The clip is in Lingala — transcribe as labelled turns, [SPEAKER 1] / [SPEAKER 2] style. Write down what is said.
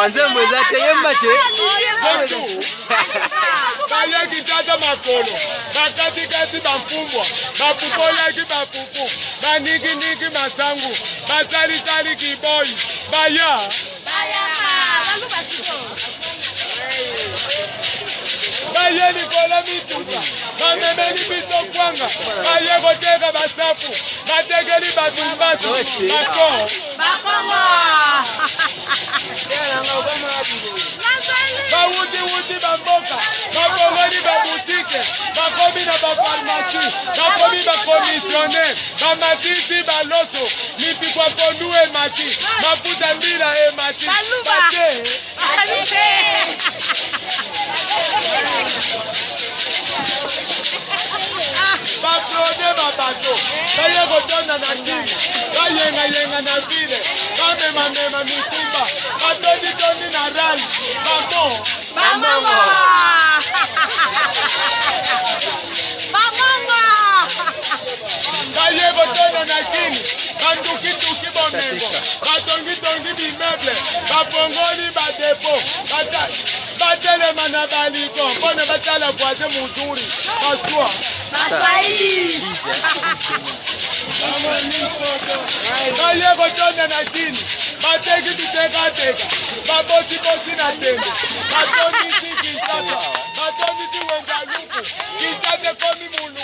[SPEAKER 1] Anze mweza teye mbache.
[SPEAKER 2] Kaya kitata makolo. Bakatikati bafungwa. Bapukola ki bapupu. Baniki masangu. Basali kiboi. Baya. Baye Nikola mituka. Bamemeni biso kwanga. Baye goteka basafu. Bategeli batumbasu. Bako. Bawuti bamboka. Bakongoli babutike. Bakomi na bafarmasi. Bakomi bakomisioner. Bamatisi baloso. Mipikwa konu emati. Maputa mbila emati. Bate. Baprode babato. Baye gotona na kini. Bayenga na vile. Bamema mikumba. Batoni na rali. Bako. Baye gotona na kini. Banduki bonego. Batongi bimeble. Bapongoli badepo. Batelema na baliko. Pone batala voise muzuri. Pasua. Baye gotona na kini. Bateki biteka. Babosi na tende. Batoni si kisata. Batoni si wengaluku. Kisate komi mulu.